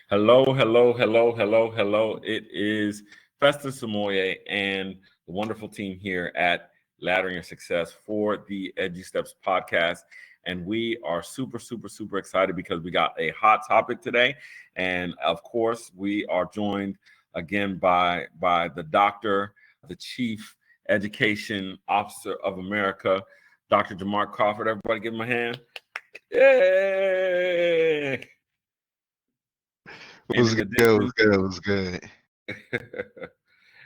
Hello, hello, hello, hello, hello. It is Festus Amoye and the wonderful team here at Laddering Your Success for the Edu Steps podcast. And we are super, super, super excited because we got a hot topic today. And of course, we are joined again by the doctor, the chief education officer of America, Dr. Jamarc Crawford. Everybody give him a hand. Yay! And Was in good, was addition, good, was good.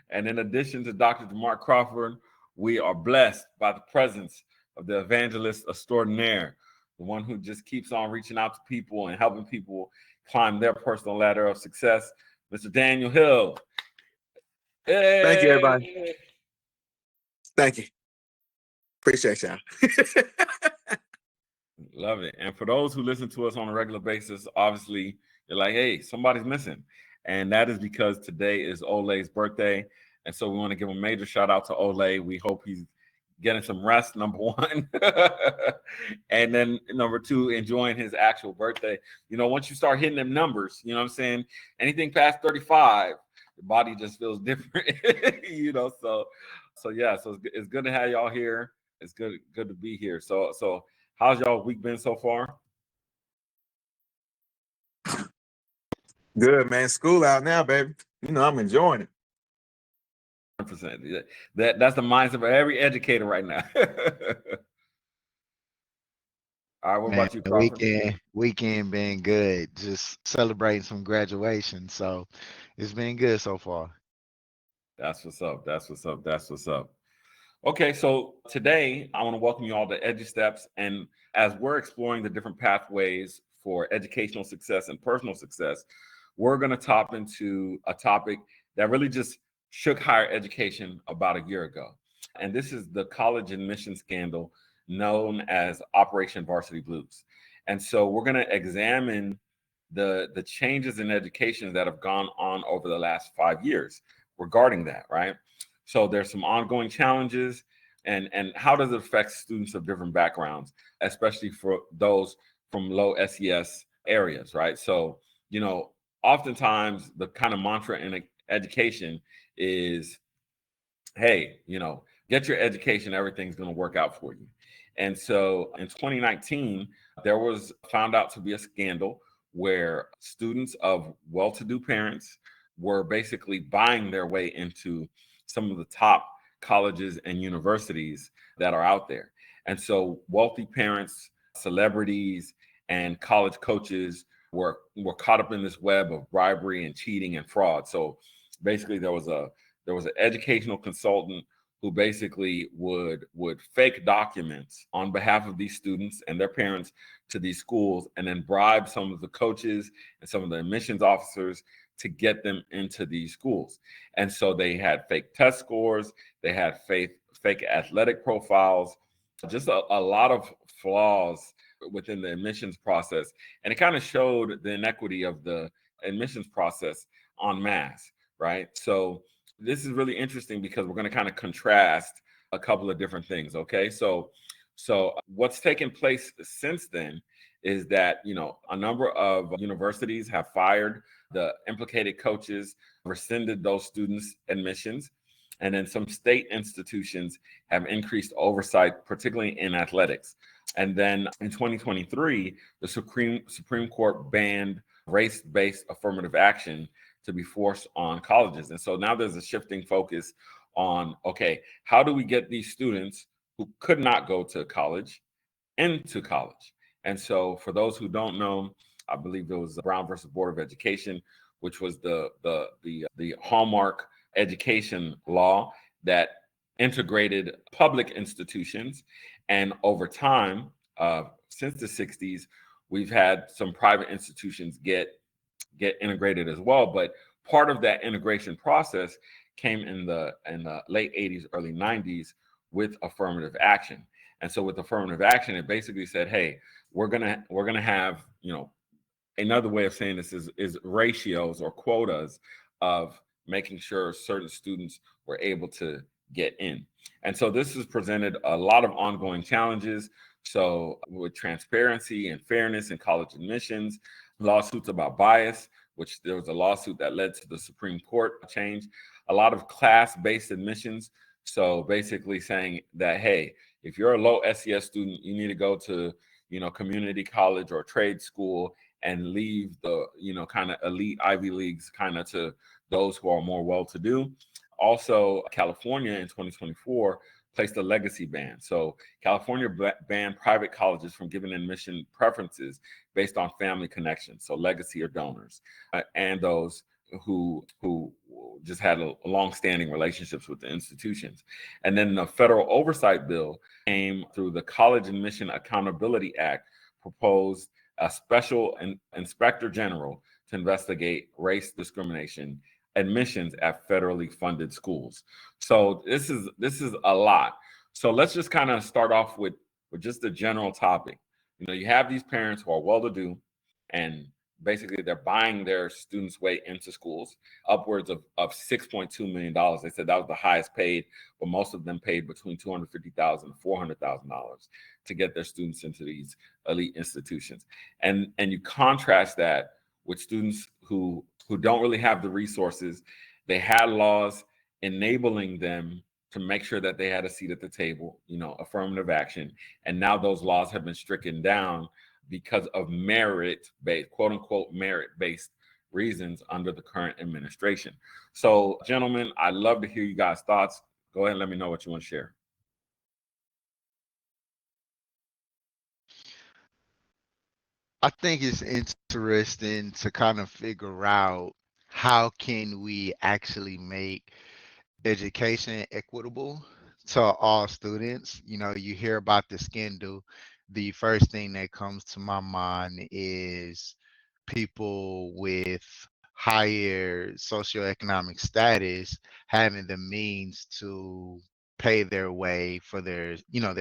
and in addition to Dr. Jamarc Crawford, we are blessed by the presence of the evangelist extraordinaire, the one who just keeps on reaching out to people and helping people climb their personal ladder of success, Mr. Daniel Hill. Thank you, everybody. Hey! Thank you. Appreciate y'all. Love it. And for those who listen to us on a regular basis, obviously you're like, hey, somebody's missing. And that is because today is Olay's birthday. And so we want to give a major shout out to Olay. We hope he's getting some rest, number one. And then number two, enjoying his actual birthday. You know, once you start hitting them numbers, you know what I'm saying? Anything past 35, the body just feels different, you know. So yeah, so it's good to have y'all here. It's good to be here. So how's y'all week been so far? Good, man. School out now, baby. You know, I'm enjoying it. 100%. That's the mindset of every educator right now. All right, what Man, about you, the Crawford? weekend been good. Just celebrating some graduation. So it's been good so far. That's what's up. That's what's up. That's what's up. Okay, so today I want to welcome you all to Edu Steps. And as we're exploring the different pathways for educational success and personal success, we're going to top into a topic that really just shook higher education about a year ago. And this is the college admission scandal known as Operation Varsity Blues. And so we're going to examine the changes in education that have gone on over the last 5 years regarding that, right? So there's some ongoing challenges, and how does it affect students of different backgrounds, especially for those from low SES areas, right? So, you know, oftentimes the kind of mantra in education is, hey, you know, get your education, everything's going to work out for you. And so in 2019, there was found out to be a scandal where students of well-to-do parents were basically buying their way into some of the top colleges and universities that are out there. And so wealthy parents, celebrities, and college coaches were caught up in this web of bribery and cheating and fraud. So basically there was an educational consultant who basically would fake documents on behalf of these students and their parents to these schools, and then bribe some of the coaches and some of the admissions officers to get them into these schools. And so they had fake test scores, they had fake athletic profiles, just a lot of flaws within the admissions process. And it kind of showed the inequity of the admissions process en masse, right? So this is really interesting because we're going to kind of contrast a couple of different things. Okay, so what's taken place since then is that, you know, a number of universities have fired the implicated coaches, rescinded those students' admissions, and then some state institutions have increased oversight, particularly in athletics. And then in 2023, the Supreme Court banned race-based affirmative action to be forced on colleges. And so now there's a shifting focus on, okay, how do we get these students who could not go to college into college? And so for those who don't know, I believe it was Brown versus Board of Education, which was the hallmark education law that integrated public institutions. And over time, since the 60s, we've had some private institutions get integrated as well. But part of that integration process came in the late 80s, early 90s with affirmative action. And so with affirmative action, it basically said, hey, we're gonna have, you know, another way of saying this is ratios or quotas of making sure certain students were able to get in. And so this has presented a lot of ongoing challenges. So with transparency and fairness in college admissions, lawsuits about bias which there was a lawsuit that led to the Supreme Court change. A lot of class-based admissions. So basically saying that, hey, if you're a low SES student, you need to go to, community college or trade school and leave the, kind of elite Ivy Leagues kind of to those who are more well-to-do. Also, California in 2024 placed a legacy ban. So California banned private colleges from giving admission preferences based on family connections, so legacy or donors, and those who just had a long-standing relationships with the institutions. And then the federal oversight bill came through the College Admission Accountability Act, proposed a special inspector general to investigate race discrimination admissions at federally funded schools. So this is a lot. So let's just kind of start off with just the general topic. You have these parents who are well-to-do, and basically they're buying their students' way into schools, upwards of $6.2 million. They said that was the highest paid, but most of them paid between $250,000 and $400,000 to get their students into these elite institutions. And you contrast that with students who don't really have the resources. They had laws enabling them to make sure that they had a seat at the table, affirmative action. And now those laws have been stricken down because of merit-based, quote unquote, merit-based reasons under the current administration. So, gentlemen, I'd love to hear you guys' thoughts. Go ahead and let me know what you want to share. I think it's interesting to kind of figure out how can we actually make education equitable to all students. You hear about the scandal. The first thing that comes to my mind is people with higher socioeconomic status having the means to pay their way for their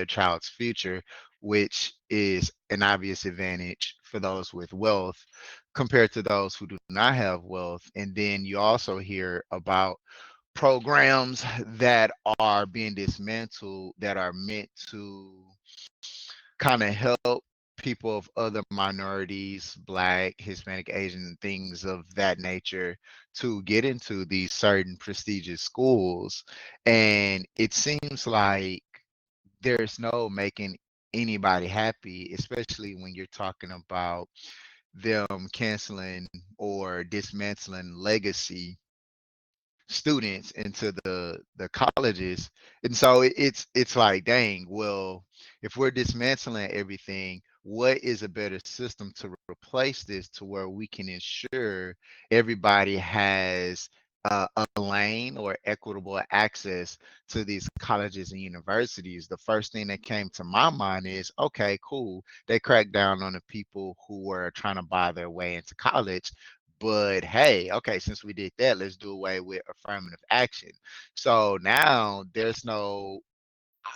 child's future, which is an obvious advantage for those with wealth compared to those who do not have wealth. And then you also hear about programs that are being dismantled that are meant to kind of help people of other minorities, Black, Hispanic, Asian, things of that nature, to get into these certain prestigious schools. And it seems like there's no making anybody happy, especially when you're talking about them canceling or dismantling legacy students into the colleges. And so it's like, dang, well, if we're dismantling everything, what is a better system to replace this to where we can ensure everybody has a lane or equitable access to these colleges and universities? The first thing that came to my mind is, okay, cool, they cracked down on the people who were trying to buy their way into college. But hey, okay, since we did that, let's do away with affirmative action. So now there's no,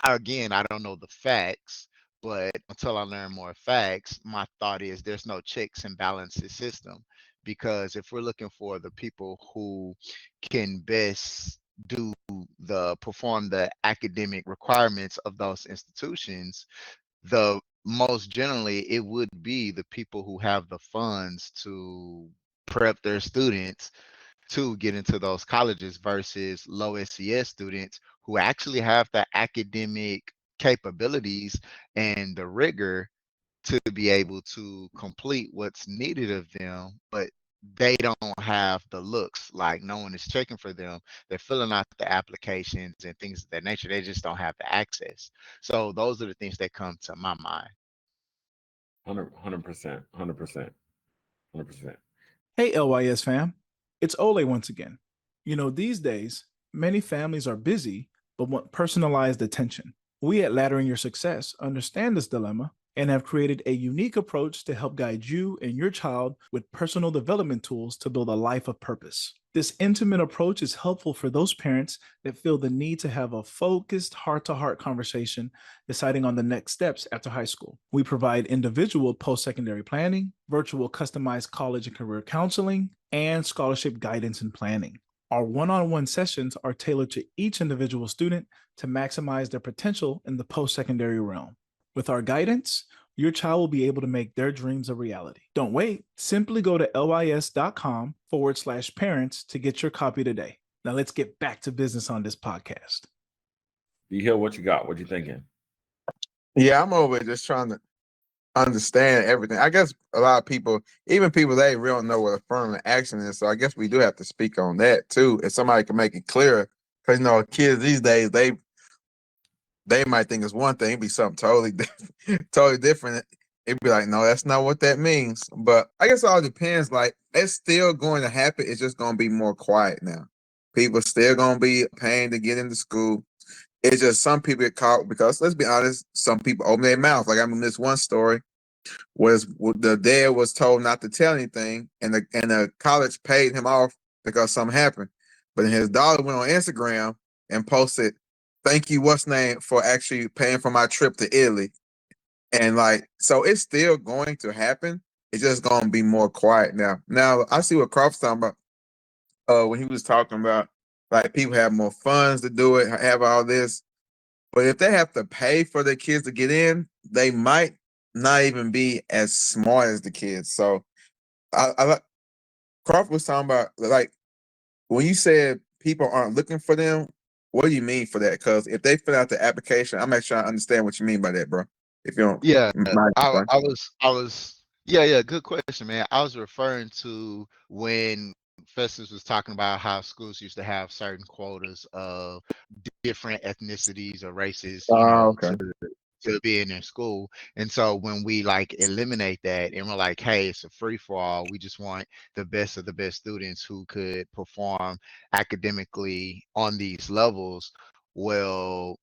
again, I don't know the facts, but until I learn more facts, my thought is there's no checks and balances system. Because if we're looking for the people who can best perform the academic requirements of those institutions, the most generally it would be the people who have the funds to prep their students to get into those colleges versus low SES students who actually have the academic capabilities and the rigor to be able to complete what's needed of them, but they don't have the looks, like no one is checking for them. They're filling out the applications and things of that nature. They just don't have the access. So those are the things that come to my mind. 100%, 100%, 100%. Hey, LYS fam. It's Olay once again. These days, many families are busy but want personalized attention. We at Laddering Your Success understand this dilemma and have created a unique approach to help guide you and your child with personal development tools to build a life of purpose. This intimate approach is helpful for those parents that feel the need to have a focused heart-to-heart conversation deciding on the next steps after high school. We provide individual post-secondary planning, virtual customized college and career counseling, and scholarship guidance and planning. Our one-on-one sessions are tailored to each individual student to maximize their potential in the post-secondary realm. With our guidance, your child will be able to make their dreams a reality. Don't wait. Simply go to lys.com/parents to get your copy today. Now let's get back to business on this podcast. D-Hill, what you got? What you thinking? Yeah, I'm over it just trying to understand everything. I guess a lot of people, even people they really don't know what affirmative action is. So I guess we do have to speak on that too. If somebody can make it clearer, because kids these days they might think it's one thing, it'd be something totally different, totally different. It'd be like, no, that's not what that means. But I guess it all depends. Like, it's still going to happen. It's just going to be more quiet now. People still going to be paying to get into school. It's just some people get caught because, let's be honest, some people open their mouth. Like, I remember this one story was the dad was told not to tell anything, and the college paid him off because something happened. But then his daughter went on Instagram and posted, "Thank you, what's name, for actually paying for my trip to Italy." And like, so it's still going to happen. It's just going to be more quiet now. Now I see what Crawford's talking about. When he was talking about like people have more funds to do it, have all this. But if they have to pay for their kids to get in, they might not even be as smart as the kids. So I like Crawford was talking about like when you said people aren't looking for them, what do you mean for that? Because if they fill out the application, I'm actually trying to understand what you mean by that, bro. If you don't Yeah, mind, bro. yeah, good question, man. I was referring to when Festus was talking about how schools used to have certain quotas of different ethnicities or races, Oh, okay. to be in their school. And so when we like eliminate that and we're like, hey, it's a free for all, we just want the best of the best students who could perform academically on these levels. Well,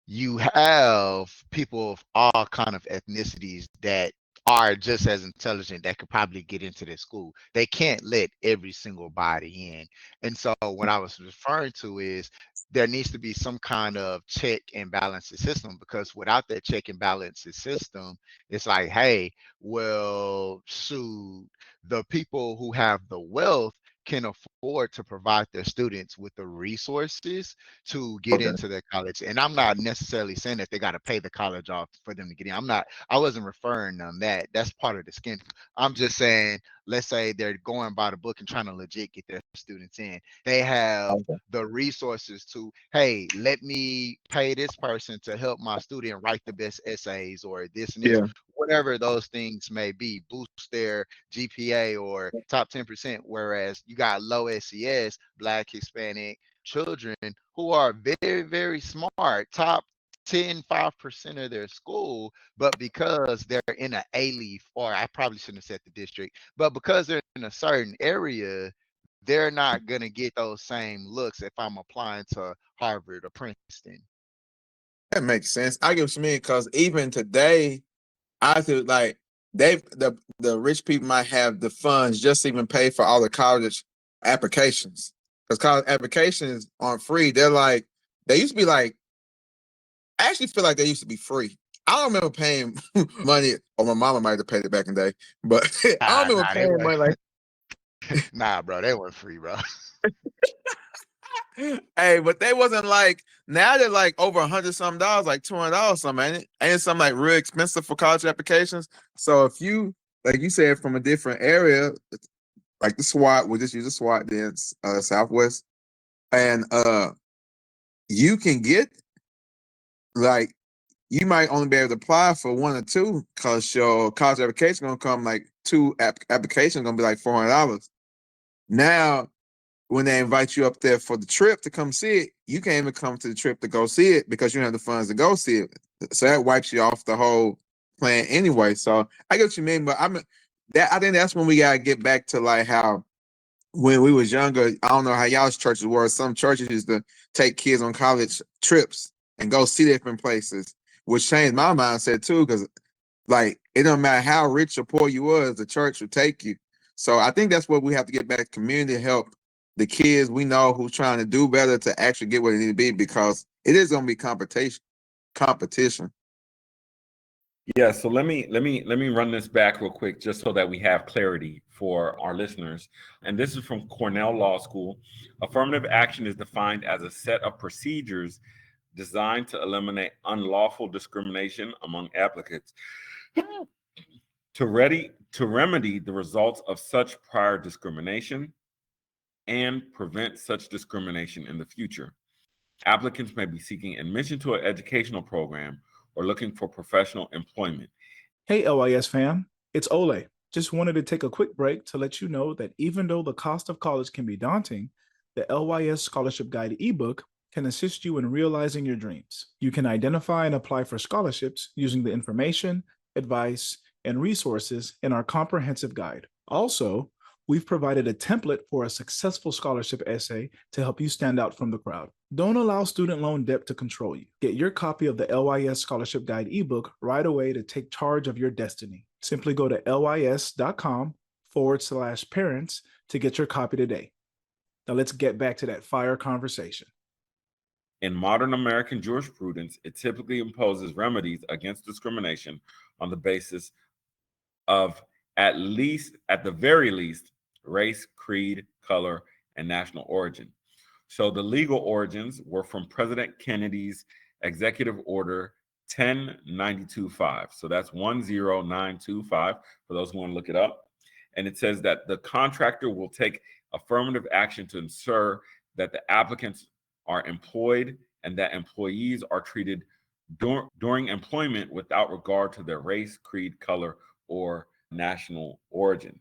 you have people of all kind of ethnicities that are just as intelligent that could probably get into their school. They can't let every single body in. And so what I was referring to is there needs to be some kind of check and balances system, because without that check and balances system, it's like, hey, well, shoot, the people who have the wealth can afford to provide their students with the resources to get Okay. into their college. And I'm not necessarily saying that they got to pay the college off for them to get in. I wasn't referring on that. That's part of the skin. I'm just saying, let's say they're going by the book and trying to legit get their students in. They have Okay. the resources to, hey, let me pay this person to help my student write the best essays or this and this, Yeah. whatever those things may be, boost their GPA or top 10%. Whereas you got low SES, Black, Hispanic children who are very, very smart, top 5% of their school, but because they're in an A-leaf, or I probably shouldn't have said the district, but because they're in a certain area, they're not going to get those same looks if I'm applying to Harvard or Princeton. That makes sense. I get what you mean because even today, I feel like the rich people might have the funds just to even pay for all the college applications because college applications aren't free. They used to be like. I actually feel like they used to be free. I don't remember paying money, or my mama might have paid it back in the day, but I don't remember They paying money like. nah, bro, they weren't free, bro. Hey, but they wasn't like now they're like over $100 like $200 something, ain't it? Ain't something like real expensive for college applications. So if you like you said from a different area, like the SWAT, we'll just use the SWAT then Southwest, and you can get like you might only be able to apply for one or two because your college application gonna come like two applications gonna be like $400. Now when they invite you up there for the trip to come see it, you can't even come to the trip to go see it because you don't have the funds to go see it. So that wipes you off the whole plan anyway. So I get what you mean, but I think that's when we gotta get back to like how when we was younger. I don't know how y'all's churches were. Some churches used to take kids on college trips and go see different places, which changed my mindset too, because like it don't matter how rich or poor you was, the church would take you. So I think that's what we have to get back: community help the kids we know who's trying to do better to actually get where they need to be, because it is going to be competition. Yeah, so let me run this back real quick just so that we have clarity for our listeners. And this is from Cornell Law School. Affirmative action is defined as a set of procedures designed to eliminate unlawful discrimination among applicants. to remedy the results of such prior discrimination and prevent such discrimination in the future. Applicants may be seeking admission to an educational program or looking for professional employment. Hey, LIS fam, it's Olay. Just wanted to take a quick break to let you know that even though the cost of college can be daunting, the LYS Scholarship Guide ebook can assist you in realizing your dreams. You can identify and apply for scholarships using the information, advice, and resources in our comprehensive guide. Also, we've provided a template for a successful scholarship essay to help you stand out from the crowd. Don't allow student loan debt to control you. Get your copy of the LYS Scholarship Guide ebook right away to take charge of your destiny. Simply go to lys.com/parents to get your copy today. Now let's get back to that fire conversation. In modern American jurisprudence, it typically imposes remedies against discrimination on the basis of at the very least, race, creed, color, and national origin. So the legal origins were from President Kennedy's Executive Order 10925. So that's 10925 for those who want to look it up. And it says that the contractor will take affirmative action to ensure that the applicants are employed and that employees are treated during employment without regard to their race, creed, color, or national origin.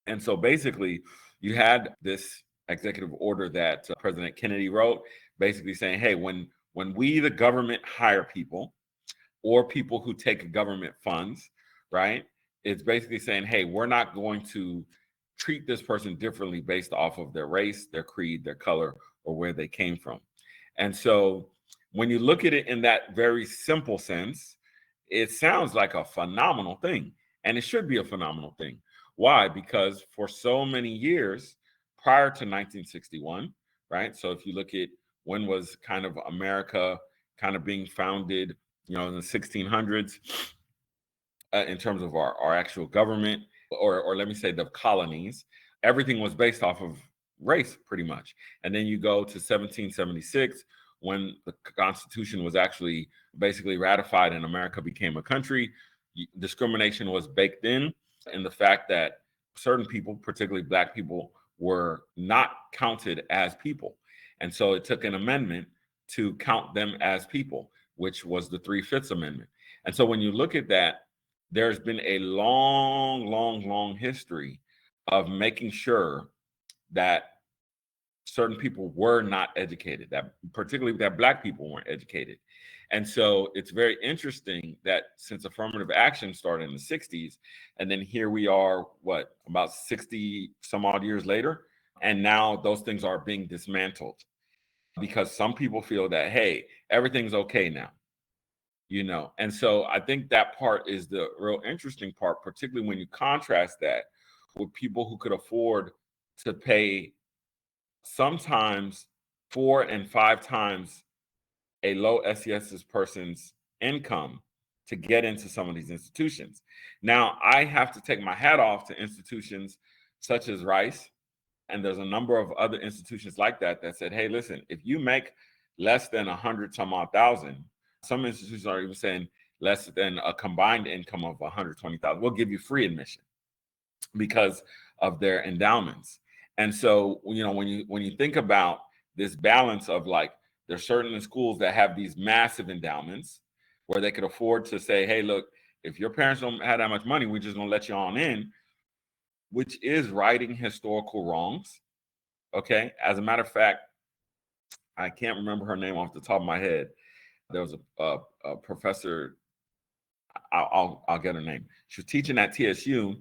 And so basically, you had this executive order that President Kennedy wrote, basically saying, hey, when we, the government, hire people or people who take government funds, right, it's basically saying, hey, we're not going to treat this person differently based off of their race, their creed, their color, or where they came from. And so when you look at it in that very simple sense, it sounds like a phenomenal thing. And it should be a phenomenal thing. Why? Because for so many years prior to 1961, right? So if you look at when was kind of America kind of being founded, in the 1600s, in terms of our actual government, or let me say the colonies, everything was based off of race pretty much. And then you go to 1776, when the Constitution was actually basically ratified and America became a country. Discrimination was baked in the fact that certain people, particularly Black people, were not counted as people. And so it took an amendment to count them as people, which was the 3/5 Amendment. And so when you look at that, there's been a long history of making sure that certain people were not educated, that particularly that Black people weren't educated. And so it's very interesting that since affirmative action started in the 60s, and then here we are, about 60 some odd years later, and now those things are being dismantled because some people feel that, hey, everything's okay now, And so I think that part is the real interesting part, particularly when you contrast that with people who could afford to pay sometimes 4 and 5 times a low SES person's income to get into some of these institutions. Now, I have to take my hat off to institutions such as Rice, and there's a number of other institutions like that said, hey, listen, if you make less than 100 some odd thousand, some institutions are even saying less than a combined income of 120,000, we'll give you free admission because of their endowments. And so, when you think about this balance of there's certain schools that have these massive endowments where they could afford to say, hey, look, if your parents don't have that much money, we're just going to let you on in, which is righting historical wrongs. Okay. As a matter of fact, I can't remember her name off the top of my head. There was a professor, I'll get her name. She was teaching at TSU,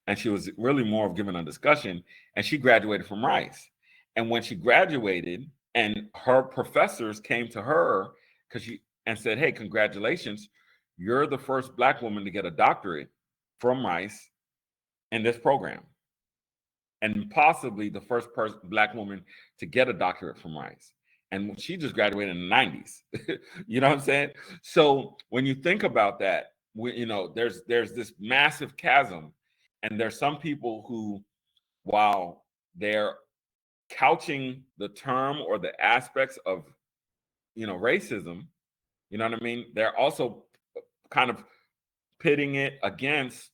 and she was really more of giving a discussion, and she graduated from Rice. And when she graduated, and her professors came to her and said, hey, congratulations, you're the first Black woman to get a doctorate from Rice in this program, and possibly the first Black woman to get a doctorate from Rice. And she just graduated in the 90s. You know what I'm saying? So when you think about that, there's this massive chasm, and there's some people who, while they're couching the term or the aspects of, racism, you know what I mean? They're also kind of pitting it against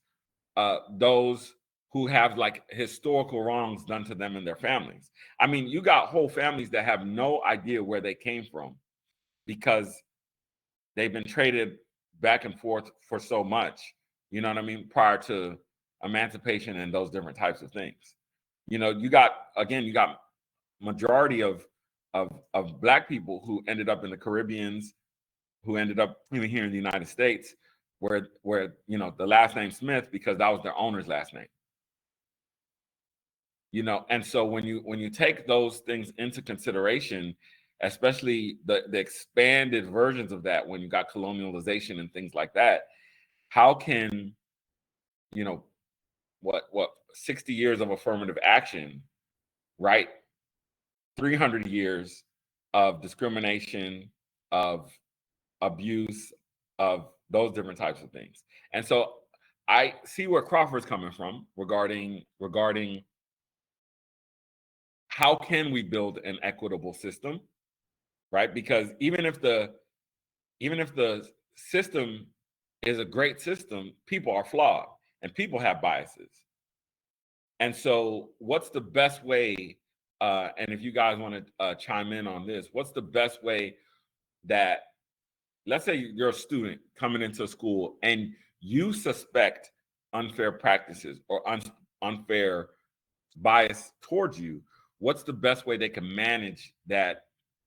those who have like historical wrongs done to them and their families. I mean, you got whole families that have no idea where they came from because they've been traded back and forth for so much, you know what I mean, prior to emancipation and those different types of things. You know, you got majority of Black people who ended up in the Caribbeans, who ended up even here in the United States, where you know, the last name Smith, because that was their owner's last name. You know, and so when you take those things into consideration, especially the expanded versions of that, when you got colonialization and things like that, how can, you know, what 60 years of affirmative action, right? 300 years of discrimination, of abuse, of those different types of things. And so I see where Crawford's coming from regarding how can we build an equitable system, right? Because even if the system is a great system, people are flawed and people have biases. And so what's the best way, and if you guys want to chime in on this, what's the best way that, let's say you're a student coming into school and you suspect unfair practices or unfair bias towards you, what's the best way they can manage that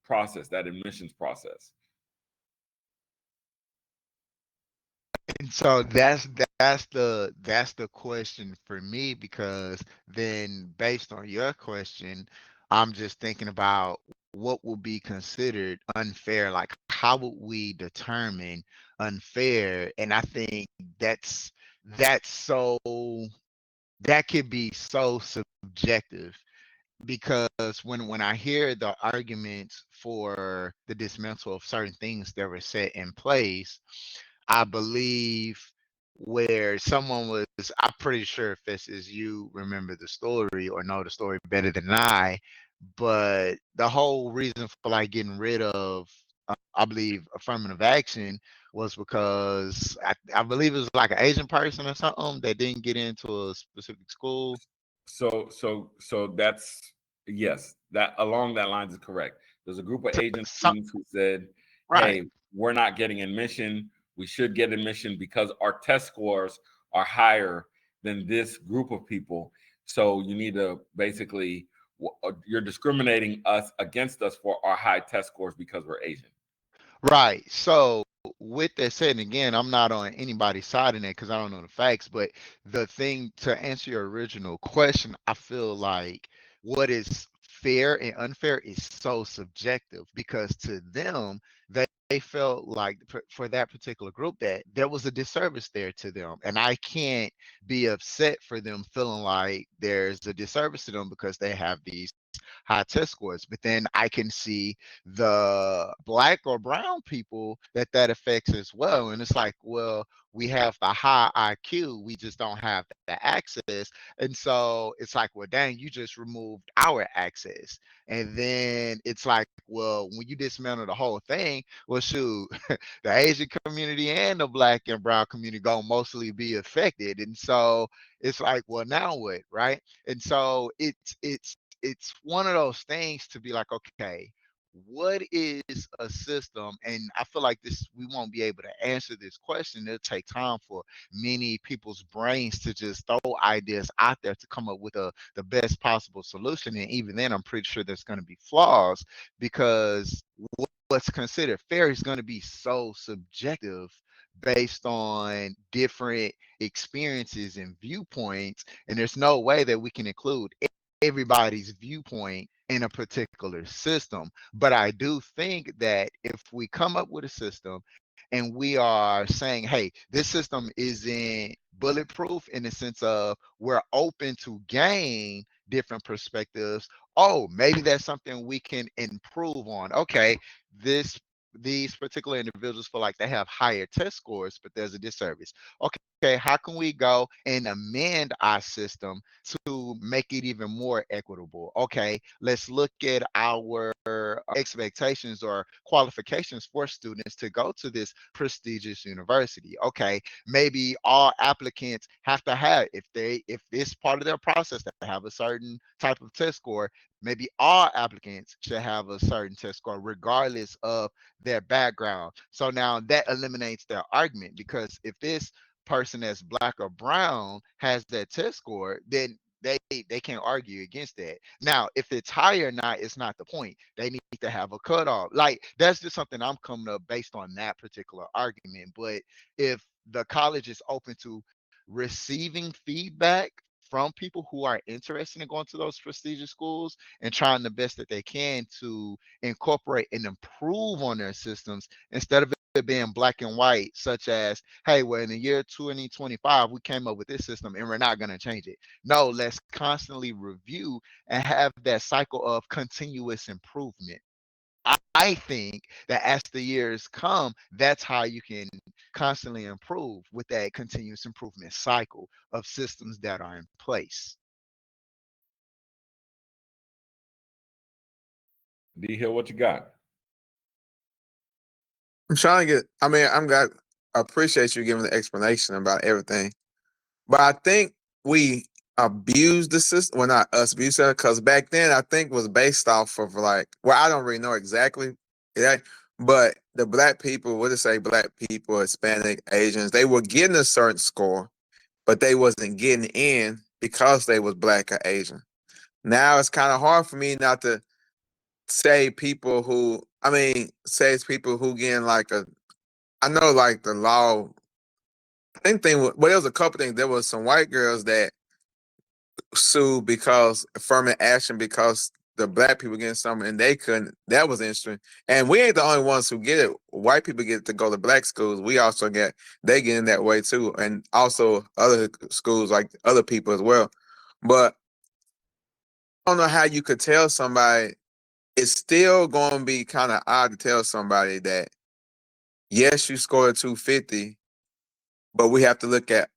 process, that admissions process? And so that's the question for me, because then based on your question, I'm just thinking about what will be considered unfair. Like, how would we determine unfair? And I think that's so that could be so subjective, because when I hear the arguments for the dismissal of certain things that were set in place, I believe where someone was, I'm pretty sure if this is, you remember the story or know the story better than I, but the whole reason for like getting rid of, I believe, affirmative action was because I believe it was like an Asian person or something that didn't get into a specific school. So that's, yes, that along that lines is correct. There's a group of Asian Some, students who said, right. hey, we're not getting admission. We should get admission because our test scores are higher than this group of people. So you need to basically, you're discriminating us against us for our high test scores because we're Asian. Right. So with that said, and again, I'm not on anybody's side in it because I don't know the facts, but the thing, to answer your original question, I feel like what is fair and unfair is so subjective, because to them, they felt like for that particular group that there was a disservice there to them. And I can't be upset for them feeling like there's a disservice to them because they have these high test scores. But then I can see the Black or brown people that affects as well. And it's like, well, we have the high IQ, we just don't have the access. And so it's like, well, dang, you just removed our access. And then it's like, well, when you dismantle the whole thing, well, shoot, the Asian community and the Black and brown community gonna mostly be affected. And so it's like, well, now what, right? And so it's one of those things to be like, okay, what is a system? And I feel like this, we won't be able to answer this question. It'll take time for many people's brains to just throw ideas out there to come up with the best possible solution. And even then, I'm pretty sure there's going to be flaws, because what's considered fair is going to be so subjective based on different experiences and viewpoints. And there's no way that we can include everybody's viewpoint in a particular system. But I do think that if we come up with a system and we are saying, hey, this system isn't bulletproof in the sense of we're open to gain different perspectives, oh, maybe that's something we can improve on. Okay, these particular individuals feel like they have higher test scores, but there's a disservice. Okay, okay, how can we go and amend our system to make it even more equitable? Okay, let's look at our expectations or qualifications for students to go to this prestigious university. Okay, maybe all applicants have to have, if it's part of their process to have a certain type of test score, maybe all applicants should have a certain test score regardless of their background. So now that eliminates their argument, because if this person that's black or brown has that test score, then they can't argue against that. Now, if it's high or not, it's not the point. They need to have a cutoff. Like, that's just something I'm coming up based on that particular argument. But if the college is open to receiving feedback from people who are interested in going to those prestigious schools and trying the best that they can to incorporate and improve on their systems, instead of it being black and white, such as, hey, well, in the year 2025, we came up with this system and we're not going to change it. No, let's constantly review and have that cycle of continuous improvement. I think that as the years come, that's how you can constantly improve, with that continuous improvement cycle of systems that are in place. D Hill, what you got? I'm trying to get. I mean, I appreciate you giving the explanation about everything, but I think we abused the system. Well, not us abused it, because back then I think was based off of like. Well, I don't really know exactly. Yeah, but the black people, what to say, black people, Hispanic, Asians, they were getting a certain score, but they wasn't getting in because they was black or Asian. Now it's kind of hard for me not to say people who. I mean, say it's people who getting like a. I know like the law. I think well, there was a couple things. There was some white girls that sued because affirmative action, because the black people getting something and they couldn't. That was interesting. And we ain't the only ones who get it. White people get to go to black schools. We also they get in that way too, and also other schools like other people as well. But I don't know how you could tell somebody. It's still going to be kind of odd to tell somebody that yes, you scored 250, but we have to look at,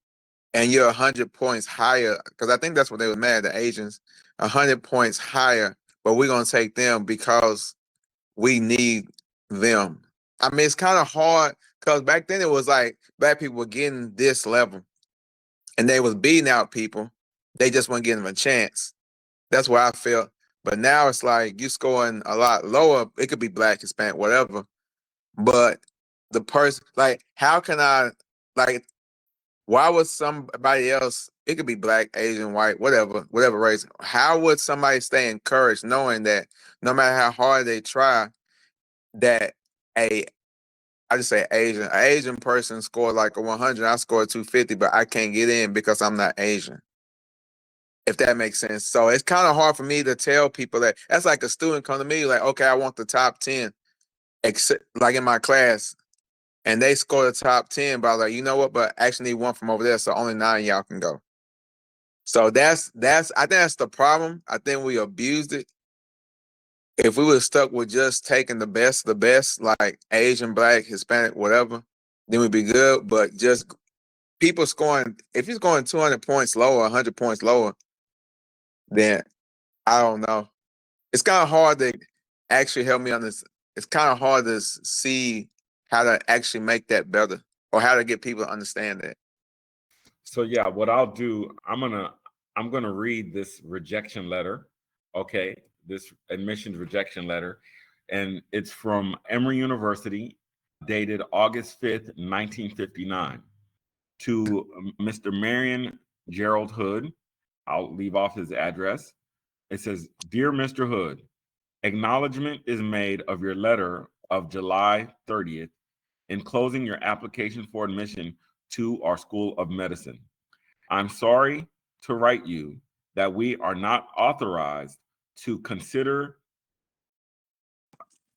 and you're 100 points higher, because I think that's what they were mad at, the Asians, 100 points higher, but we're going to take them because we need them. I mean, it's kind of hard, because back then it was like black people were getting this level and they was beating out people. They just weren't giving them a chance. That's what I felt. But now it's like you scoring a lot lower. It could be black, Hispanic, whatever. But the person, like, how can I, like, why would somebody else, it could be black, Asian, white, whatever race, how would somebody stay encouraged knowing that no matter how hard they try, that I just say an Asian person scored like a 100, I scored 250, but I can't get in because I'm not Asian, if that makes sense. So it's kind of hard for me to tell people that. That's like a student come to me like, okay, I want the top 10, except like in my class, and they score the top 10, but I was like, you know what? But I actually need one from over there, so only 9 y'all can go. So that's I think that's the problem. I think we abused it. If we would have stuck with just taking the best, like Asian, black, Hispanic, whatever, then we'd be good. But just people scoring, if you're scoring 200 points lower, 100 points lower, then I don't know. It's kind of hard to actually help me on this. It's kind of hard to see how to actually make that better, or how to get people to understand that. So yeah, what I'll do, I'm gonna read this rejection letter, okay? This admissions rejection letter, and it's from Emory University, dated August 5th, 1959, to Mr. Marion Gerald Hood. I'll leave off his address. It says, "Dear Mr. Hood, acknowledgement is made of your letter of July 30th, enclosing your application for admission to our School of Medicine. I'm sorry to write you that we are not authorized to consider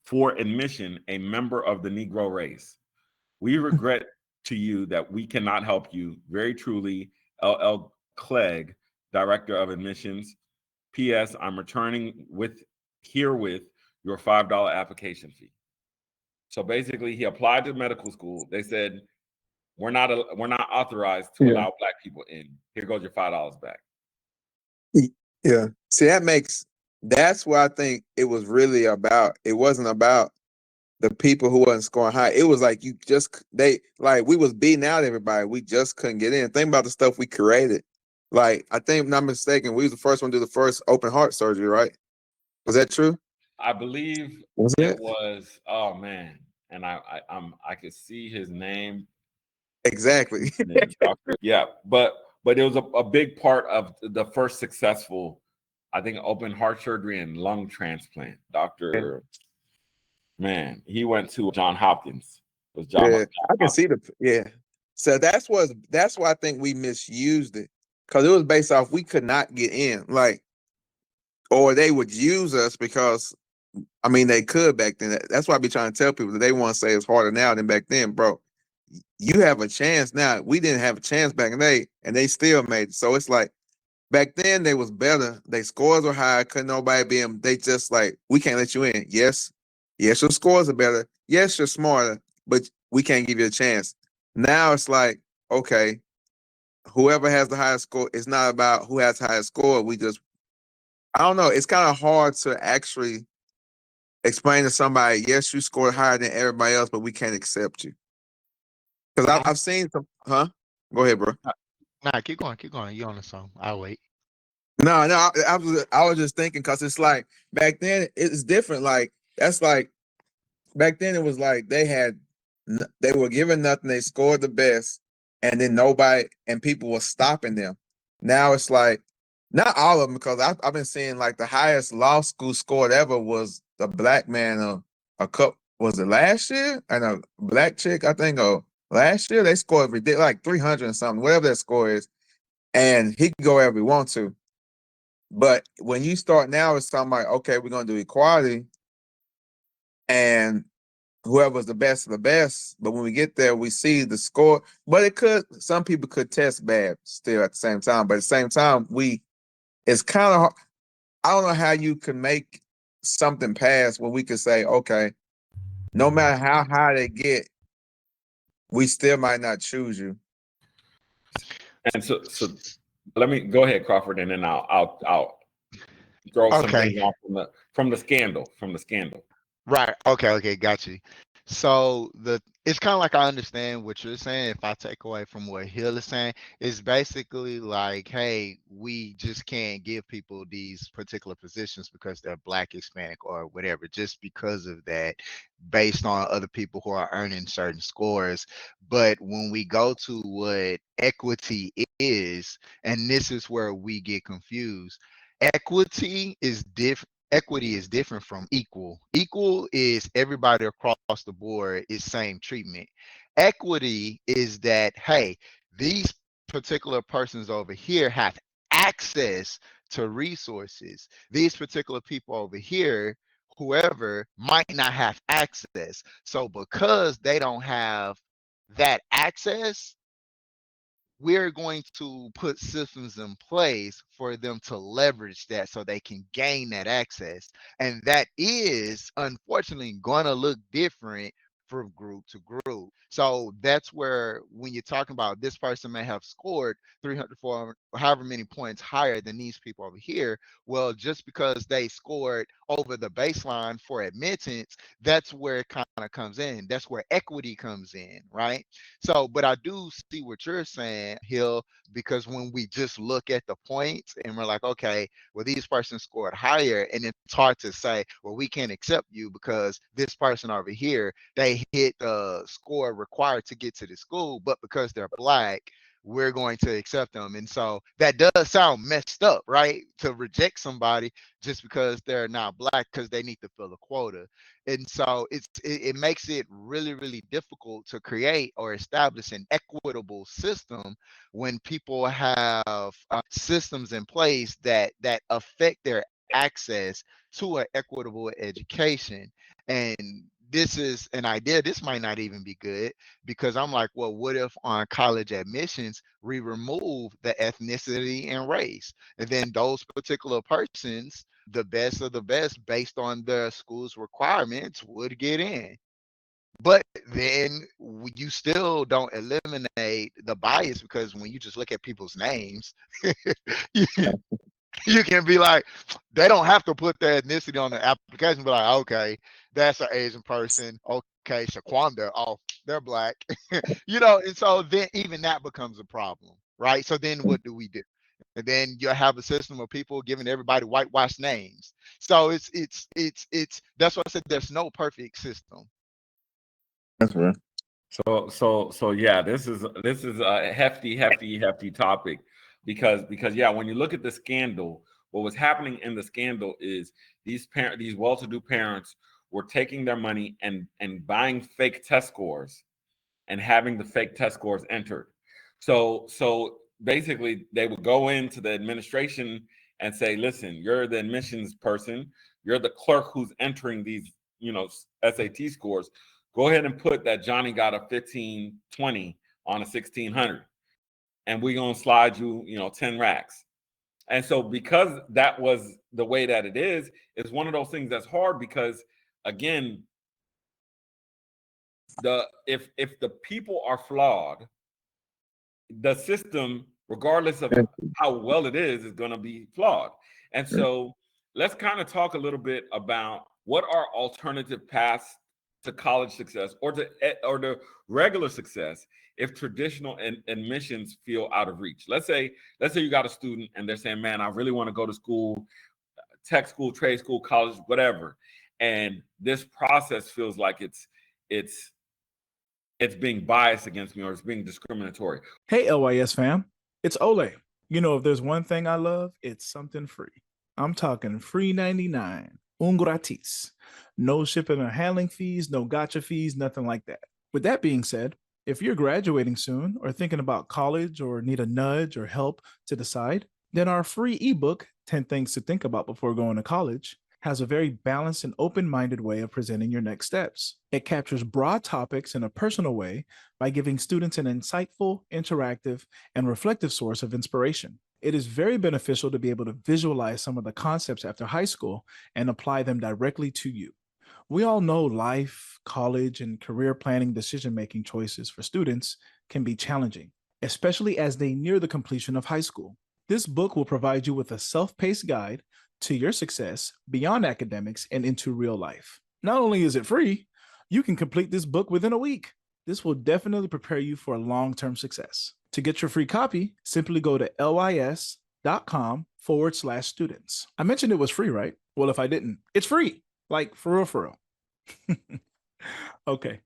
for admission a member of the Negro race. We regret to you that we cannot help you. Very truly, L.L. Clegg, Director of Admissions. P.S. I'm returning herewith your $5 application fee." So basically, he applied to medical school. They said, we're not authorized to allow Black people in. Here goes your $5 back. Yeah. See, that's what I think it was really about. It wasn't about the people who wasn't scoring high. It was like we was beating out everybody. We just couldn't get in. Think about the stuff we created. Like, I think, if I'm not mistaken, we was the first one to do the first open heart surgery, right? Was that true? I believe Was it was. Oh man, and I could see his name. Exactly. Yeah, but it was a big part of the first successful, I think, open heart surgery and lung transplant. Dr. Man, he went to John Hopkins. It was Yeah, I can see So that's why I think we misused it, because it was based off we could not get in, like, or they would use us because, I mean, they could back then. That's why I be trying to tell people that they want to say it's harder now than back then, bro. You have a chance now. We didn't have a chance back in the day, and they still made it. So it's like, back then they was better. They scores were high. Couldn't nobody be them. They just like, we can't let you in. Yes, your scores are better. Yes, you're smarter, but we can't give you a chance. Now it's like, okay, whoever has the highest score, it's not about who has the highest score. I don't know. It's kind of hard to actually explain to somebody, yes, you scored higher than everybody else, but we can't accept you. Because I've seen some, huh? Go ahead, bro. Nah, keep going. You on the song? I'll wait. No, I was just thinking, because it's like back then it's different. Like, that's like, back then it was like they were given nothing. They scored the best, and then people were stopping them. Now it's like, not all of them, because I've been seeing like the highest law school scored ever was the Black man. Was it last year? And a Black chick, I think. Last year they scored ridiculous, like 300 and something, whatever that score is, and he can go wherever he wants to. But when you start now, it's something like, okay, we're gonna do equality, and whoever's the best of the best. But when we get there, we see the score. But some people could test bad still at the same time. But at the same time, it's kind of hard. I don't know how you can make something pass when we could say, okay, no matter how high they get, we still might not choose you. And so let me go ahead, Crawford, and then I'll throw some Okay. things off from the scandal. Right. Okay. Got you. So it's kind of like, I understand what you're saying. If I take away from what Hill is saying, it's basically like, hey, we just can't give people these particular positions because they're Black, Hispanic, or whatever, just because of that, based on other people who are earning certain scores. But when we go to what equity is, and this is where we get confused, equity is different from equal. Equal is everybody across the board is same treatment. Equity is that, hey, these particular persons over here have access to resources. These particular people over here, whoever, might not have access. So because they don't have that access, we're going to put systems in place for them to leverage that so they can gain that access. And that is unfortunately going to look different from group to group. So that's where, when you're talking about this person may have scored 300, 400, however many points higher than these people over here, well, just because they scored over the baseline for admittance, that's where it kind of comes in. That's where equity comes in, right? So, but I do see what you're saying, Hill, because when we just look at the points and we're like, okay, well, these persons scored higher, and it's hard to say, well, we can't accept you because this person over here, they hit the score required to get to the school, but because they're Black, we're going to accept them. And so that does sound messed up, right? To reject somebody just because they're not Black because they need to fill a quota. And so it makes it really, really difficult to create or establish an equitable system when people have systems in place that affect their access to an equitable education. And this is an idea, this might not even be good, because I'm like, well, what if on college admissions we remove the ethnicity and race, and then those particular persons, the best of the best based on the school's requirements, would get in? But then you still don't eliminate the bias, because when you just look at people's names, you, you can be like, they don't have to put their ethnicity on the application. Be like, okay, that's an Asian person. Okay, Shaquanda, oh, they're black. And so then even that becomes a problem, right? So then what do we do? And then you have a system of people giving everybody whitewash names. So it's that's why I said there's no perfect system. That's right. So yeah, this is a hefty topic because yeah, when you look at the scandal, what was happening in the scandal is these well-to-do parents were taking their money and buying fake test scores and having the fake test scores entered. So basically they would go into the administration and say, listen, you're the admissions person, you're the clerk who's entering these, SAT scores. Go ahead and put that Johnny got a 1520 on a 1600, and we're gonna slide you, 10 racks. And so because that was the way that it is, it's one of those things that's hard because again, if the people are flawed, the system, regardless of how well it is going to be flawed. And so let's kind of talk a little bit about what are alternative paths to college success or to regular success if traditional admissions feel out of reach. Let's say you got a student and they're saying, man, I really want to go to school, tech school, trade school, college, whatever. And this process feels like it's being biased against me or it's being discriminatory. Hey, LYS fam, it's Olay. If there's one thing I love, it's something free. I'm talking free 99, un gratis. No shipping or handling fees, no gotcha fees, nothing like that. With that being said, if you're graduating soon or thinking about college or need a nudge or help to decide, then our free ebook, 10 Things to Think About Before Going to College, has a very balanced and open-minded way of presenting your next steps. It captures broad topics in a personal way by giving students an insightful, interactive, and reflective source of inspiration. It is very beneficial to be able to visualize some of the concepts after high school and apply them directly to you. We all know life, college, and career planning decision-making choices for students can be challenging, especially as they near the completion of high school. This book will provide you with a self-paced guide to your success beyond academics and into real life. Not only is it free, you can complete this book within a week. This will definitely prepare you for long-term success. To get your free copy, simply go to lys.com/students. I mentioned it was free, right? Well, if I didn't, it's free. Like for real. Okay,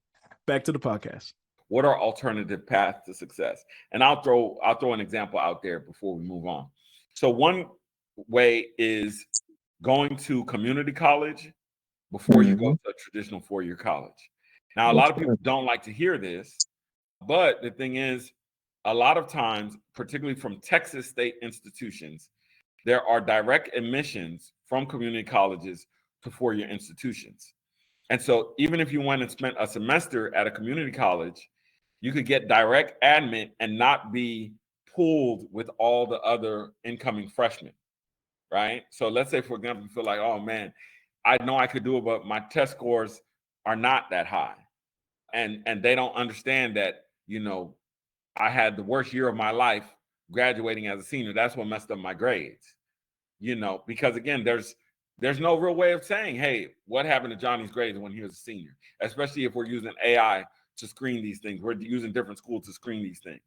back to the podcast. What are alternative paths to success? And I'll throw an example out there before we move on. So one way is going to community college before you go to a traditional 4-year college. Now, a lot of people don't like to hear this, but the thing is, a lot of times, particularly from Texas state institutions, there are direct admissions from community colleges to 4-year institutions. And so even if you went and spent a semester at a community college, you could get direct admit and not be pooled with all the other incoming freshmen, right? So let's say, for example, you feel like, oh man, I know I could do it, but my test scores are not that high. And they don't understand that, I had the worst year of my life graduating as a senior. That's what messed up my grades, because again, there's no real way of saying, hey, what happened to Johnny's grades when he was a senior, especially if we're using AI to screen these things. We're using different schools to screen these things,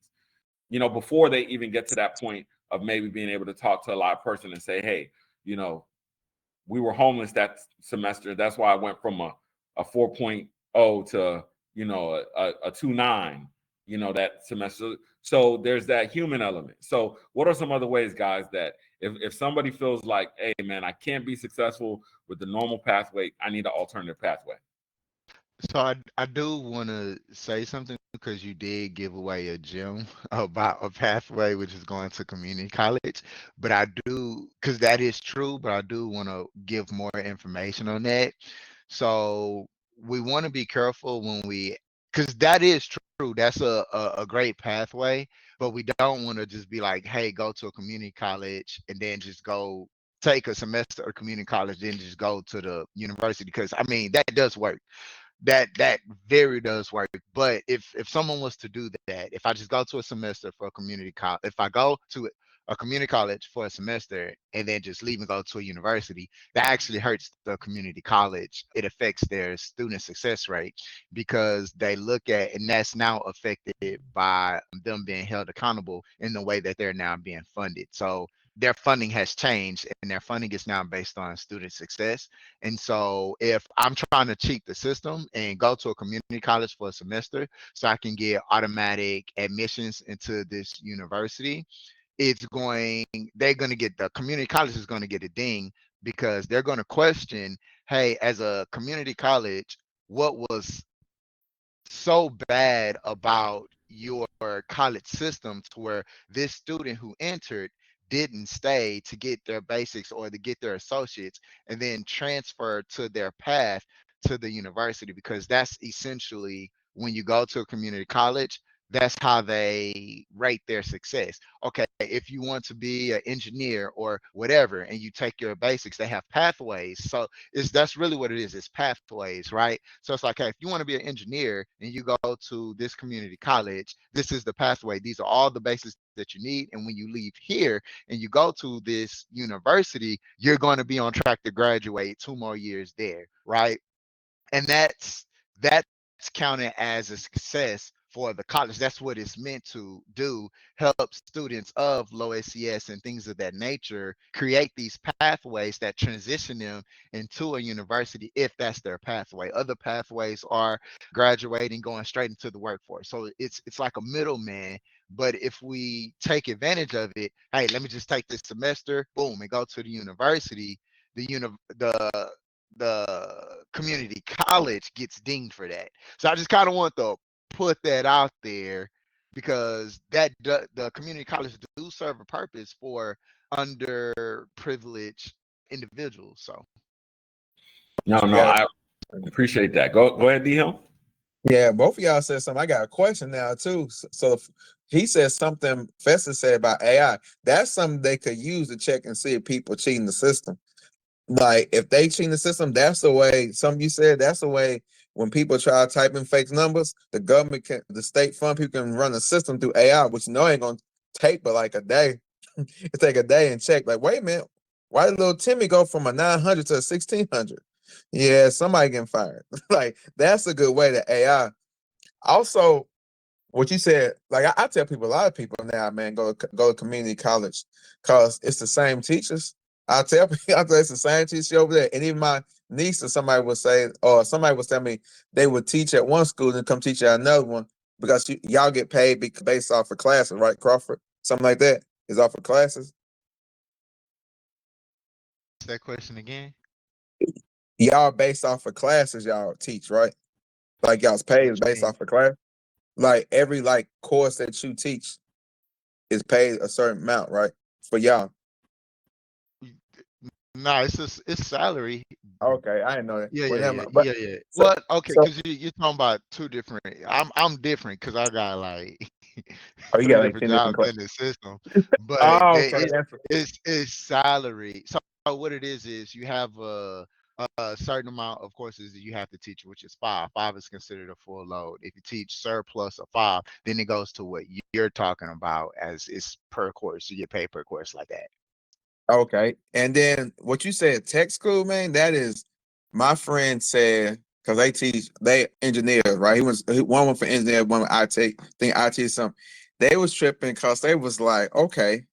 before they even get to that point of maybe being able to talk to a live person and say, hey, we were homeless that semester. That's why I went from a 4.0 to, a 2.9, that semester. So there's that human element. So what are some other ways, guys, that if somebody feels like, hey, man, I can't be successful with the normal pathway, I need an alternative pathway? So I do want to say something, because you did give away a gem about a pathway, which is going to community college. But I do, because that is true, but I do want to give more information on that. So we want to be careful because that is true. That's a great pathway, but we don't want to just be like, hey, go to a community college and then just go take a semester of community college, then just go to the university. Because I mean, that does work. that very does work. But if someone was to do that, if I just go to a semester for a community college, if I go to a community college for a semester and then just leave and go to a university, that actually hurts the community college. It affects their student success rate because they look at, and that's now affected by them being held accountable in the way that they're now being funded. So their funding has changed, and their funding is now based on student success. And so if I'm trying to cheat the system and go to a community college for a semester so I can get automatic admissions into this university, they're going to get, the community college is going to get a ding because they're going to question, hey, as a community college, what was so bad about your college system to where this student who entered didn't stay to get their basics or to get their associates and then transfer to their path to the university, because that's essentially, when you go to a community college, that's how they rate their success. Okay, if you want to be an engineer or whatever and you take your basics, they have pathways. So that's really what it is. It's pathways, right? So it's like, hey, if you want to be an engineer and you go to this community college, this is the pathway. These are all the basics that you need. And when you leave here and you go to this university, you're going to be on track to graduate 2 more years there, right? And that's counted as a success for the college. That's what it's meant to do: help students of low SES and things of that nature create these pathways that transition them into a university if that's their pathway. Other pathways are graduating, going straight into the workforce. So it's like a middleman. But if we take advantage of it, hey, let me just take this semester, boom, and go to the university. The community college gets dinged for that. So I just kind of want to put that out there, because the community college do serve a purpose for underprivileged individuals. So No, no, Yeah, I appreciate that. Go ahead, D Hill. yeah. Both of y'all said something. I got a question now too. So if he said something. Festus said about AI. That's something they could use to check and see if people cheating the system. Like if they cheat the system, that's the way. Some you said that's the way. When people try to type in fake numbers, the state fund people can run the system through AI, which ain't gonna take but like a day. It take a day and check. Like, wait a minute, why did little Timmy go from a 900 to a 1600? Yeah, somebody getting fired. Like that's a good way to AI. Also, what you said, like I tell people, a lot of people now, man, go to community college because it's the same teachers. I tell people, it's the same teacher over there. And even my niece or somebody would say, or somebody would tell me they would teach at one school and come teach at another one because y'all get paid based off of classes, right, Crawford? Something like that is off of classes. ask that question again. Y'all based off of classes y'all teach, right? Like y'all's pay What is you based mean? off of class. Like every course that you teach is paid a certain amount, right? For y'all. No, it's salary. Okay, I didn't know that. Yeah, Well, yeah, never yeah, mind. But yeah, yeah. so, What? Okay, so because you're talking about two different. I'm different because I got like oh, you three got like different 10 different jobs classes. in the system, but Oh, okay. it's salary. So what it is you have a certain amount of courses that you have to teach, which is five. Five is considered a full load. If you teach surplus of five, then it goes to what you're talking about as it's per course. You get paid per course like that. Okay. And then what you said, tech school, man, that is my friend said, because they engineers, right? One went for engineer, one with IT, think IT is something. They was tripping because they was like, okay,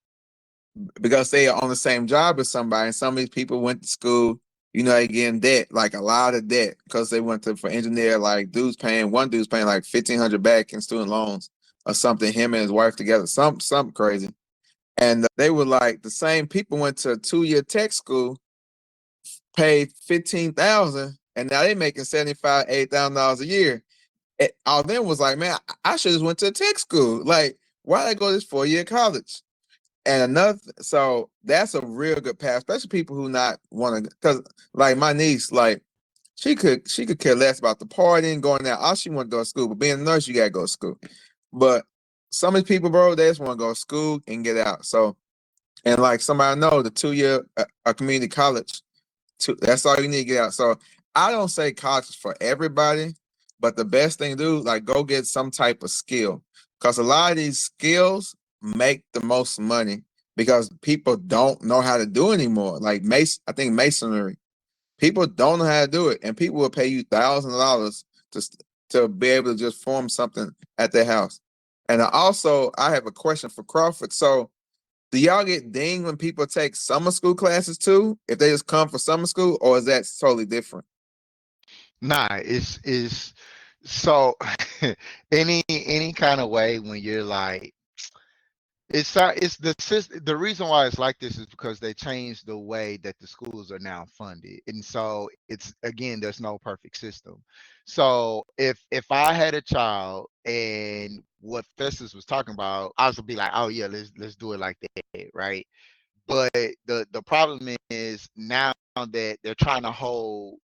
because they are on the same job as somebody, and some of these people went to school, they get in debt, like a lot of debt, because they went to for engineer, like one dude's paying like 1,500 back in student loans or something, him and his wife together, something crazy. And they were like, the same people went to a 2-year tech school, paid 15,000, and now they making $75,000, $8,000 a year. All of them was like, man, I should have went to a tech school. Like, why did I go to this 4-year college? And so that's a real good path, especially people who not want to, because like my niece, like she could care less about the partying, going out. All she want to go to school, but being a nurse, you gotta go to school. But some of these people, bro, they just want to go to school and get out. So, and like somebody I know, the 2-year a community college, that's all you need to get out. So I don't say college is for everybody, But the best thing to do, like, go get some type of skill, because a lot of these skills make the most money because people don't know how to do anymore. Like I think masonry, people don't know how to do it, and people will pay you thousands of dollars to be able to just form something at their house. And I have a question for Crawford. So, do y'all get dinged when people take summer school classes too? If they just come for summer school, or is that totally different? Nah, it's so any kind of way when you're like it's the reason why it's like this is because they changed the way that the schools are now funded. And so it's again, there's no perfect system. So if I had a child and what Festus was talking about, I would be like, oh yeah, let's do it like that, right? But the problem is now that they're trying to hold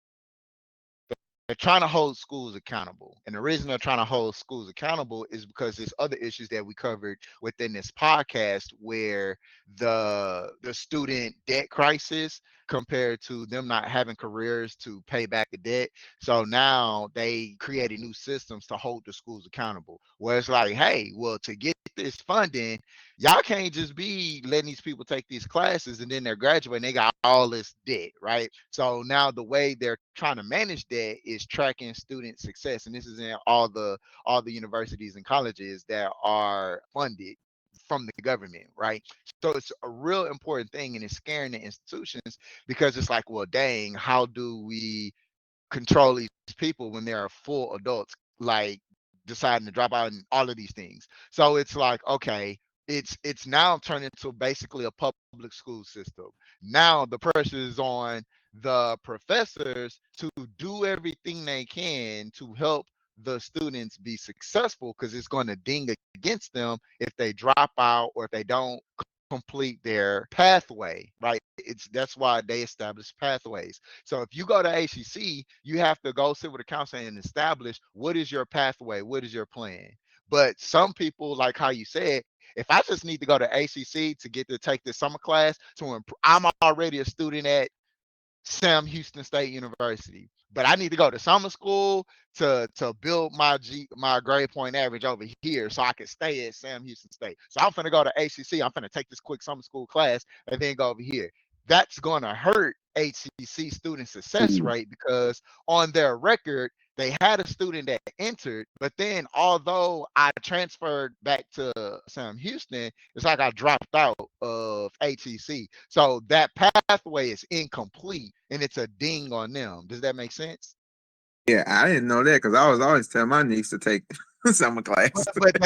schools accountable. And the reason they're trying to hold schools accountable is because there's other issues that we covered within this podcast where the student debt crisis compared to them not having careers to pay back the debt. So now they created new systems to hold the schools accountable. Where it's like, hey, well, to get this funding, y'all can't just be letting these people take these classes and then they're graduating, they got all this debt, right? So now the way they're trying to manage that is tracking student success. And this is in all the universities and colleges that are funded from the government, right? So it's a real important thing and it's scaring the institutions because it's like, well, dang, how do we control these people when they're full adults, like deciding to drop out and all of these things. So it's like, okay, it's now turned into basically a public school system. Now the pressure is on the professors to do everything they can to help the students be successful because it's going to ding against them if they drop out or if they don't complete their pathway, right? It's that's why they establish pathways. So if you go to ACC, you have to go sit with a counselor and establish what is your pathway, what is your plan. But some people, like how you said, if I just need to go to ACC to get to take this summer class to improve, I'm already a student at Sam Houston State University. But I need to go to summer school to build my grade point average over here so I can stay at Sam Houston State. So I'm finna go to ACC. I'm finna take this quick summer school class and then go over here. That's gonna hurt HCC student success rate because on their record they had a student that entered, but then although I transferred back to Sam Houston, it's like I dropped out of ATC. So that pathway is incomplete and it's a ding on them. Does that make sense? Yeah, I didn't know that because I was always telling my niece to take summer class. But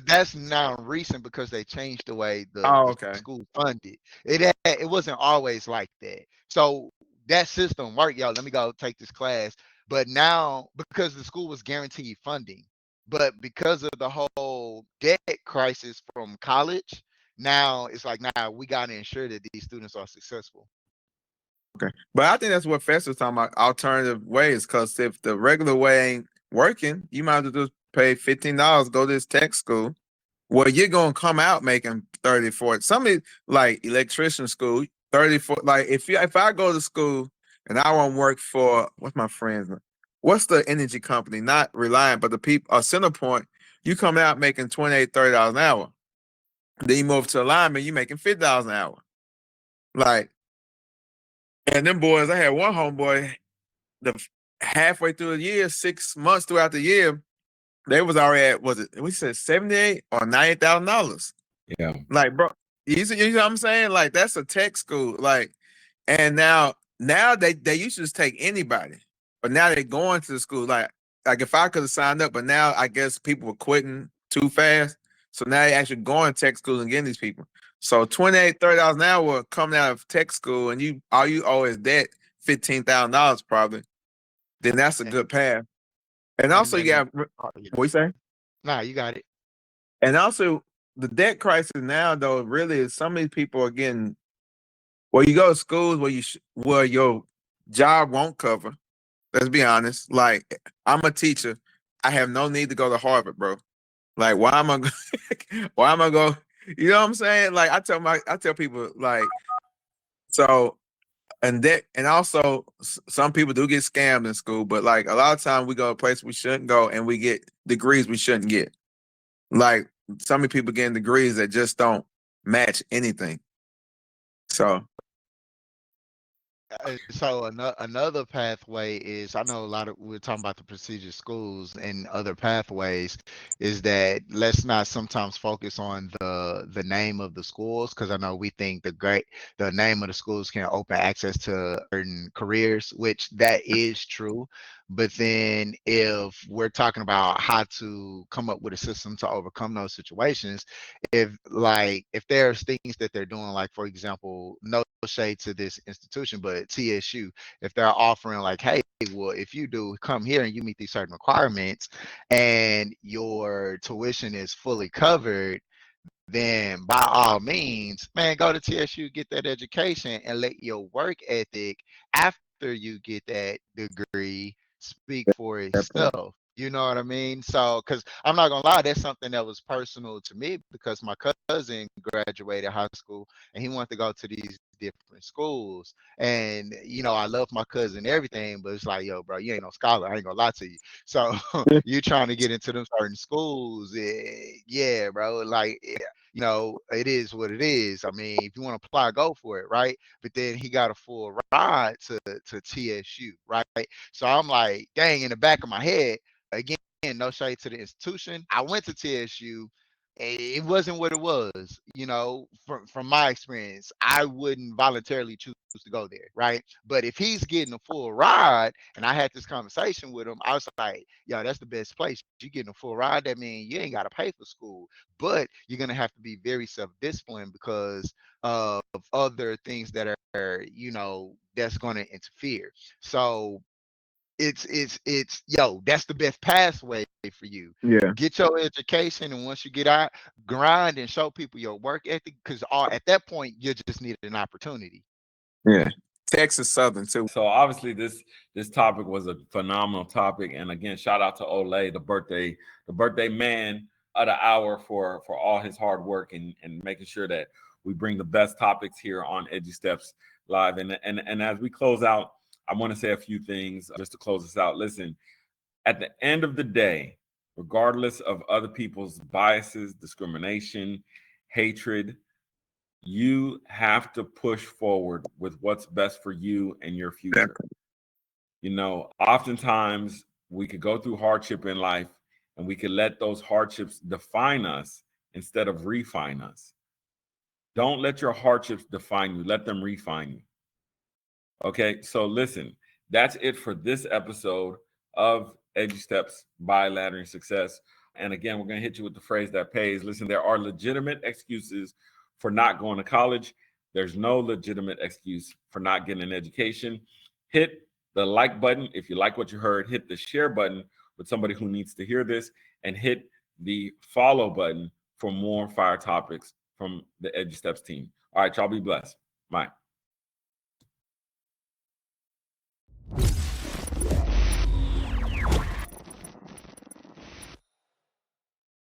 that's now recent because they changed the way Oh, the okay. school funded. It wasn't always like that. So that system worked, yo. Let me go take this class. But now because the school was guaranteed funding, but because of the whole debt crisis from college, now it's like now we gotta ensure that these students are successful. Okay. But I think that's what Festus was talking about, alternative ways, because if the regular way ain't working, you might as well just pay $15, go to this tech school. Well, you're gonna come out making 30, 40. Some of like electrician school, 30, 40. Like if I go to school and I want to work for what's my friends? What's the energy company? Not Reliant, but the people Centerpoint, you come out making $28, $30 an hour. Then you move to alignment, you making $50 an hour. Like, and them boys, I had one homeboy, the halfway through the year, 6 months throughout the year, they was already at, was it, we said 78 or $90,000. Yeah. Like, bro, you know what I'm saying? Like, that's a tech school. Like, and now they used to just take anybody, but now they're going to the school. Like if I could have signed up, but now I guess people were quitting too fast. So now they actually going to tech school and getting these people. So 28, $30 an hour coming out of tech school, and all you owe is debt, $15,000 probably. Then that's a And good path. And and also you then got what you say? nah, you got it. And also the debt crisis now, though, really is some of these people are getting. Well, you go to schools where your job won't cover. Let's be honest. Like, I'm a teacher. I have no need to go to Harvard, bro. Like, why am I? Why am I go? You know what I'm saying? Like, I tell people like, so and also some people do get scammed in school, but like a lot of times we go to a place we shouldn't go and we get degrees we shouldn't get. Like so many people getting degrees that just don't match anything. So So another pathway is, I know a lot of, we're talking about the prestigious schools and other pathways, is that let's not sometimes focus on the name of the schools, because I know we think the name of the schools can open access to certain careers, which that is true. But then if we're talking about how to come up with a system to overcome those situations, if there's things that they're doing, like for example, no shade to this institution, but TSU, if they're offering like, hey, well, if you do come here and you meet these certain requirements and your tuition is fully covered, then by all means, man, go to TSU, get that education, and let your work ethic after you get that degree speak for itself. You know what I mean? So, because I'm not gonna lie, that's something that was personal to me, because my cousin graduated high school and he wanted to go to these different schools. And I love my cousin and everything, but it's like, yo, bro, you ain't no scholar. I ain't gonna lie to you. So you trying to get into them certain schools, yeah, bro. Like, it is what it is. I mean, if you want to apply, go for it, right? But then he got a full ride to TSU, right? So I'm like, dang, in the back of my head, again, no shade to the institution. I went to TSU. It wasn't what it was, from my experience. I wouldn't voluntarily choose to go there, right? But if he's getting a full ride, and I had this conversation with him, I was like, yo, that's the best place. You getting a full ride, that means you ain't got to pay for school, but you're going to have to be very self-disciplined because of other things that are, that's going to interfere. So it's yo, that's the best pathway for you. yeah, Get your education, and once you get out, grind and show people your work ethic, because at that point you just needed an opportunity. yeah. Texas Southern too. So obviously this topic was a phenomenal topic, and again, shout out to Olay, the birthday man of the hour, for all his hard work and making sure that we bring the best topics here on Edu Steps Live. And as we close out, I want to say a few things just to close us out. Listen, at the end of the day, regardless of other people's biases, discrimination, hatred, you have to push forward with what's best for you and your future. Oftentimes we could go through hardship in life and we could let those hardships define us instead of refine us. Don't let your hardships define you. Let them refine you. Okay, so listen, that's it for this episode of Edu Steps by Laddering Success. And again, we're going to hit you with the phrase that pays. Listen, there are legitimate excuses for not going to college. There's no legitimate excuse for not getting an education. Hit the like button if you like what you heard. Hit the share button with somebody who needs to hear this, and hit the follow button for more fire topics from the Edu Steps team. All right, y'all be blessed. Bye.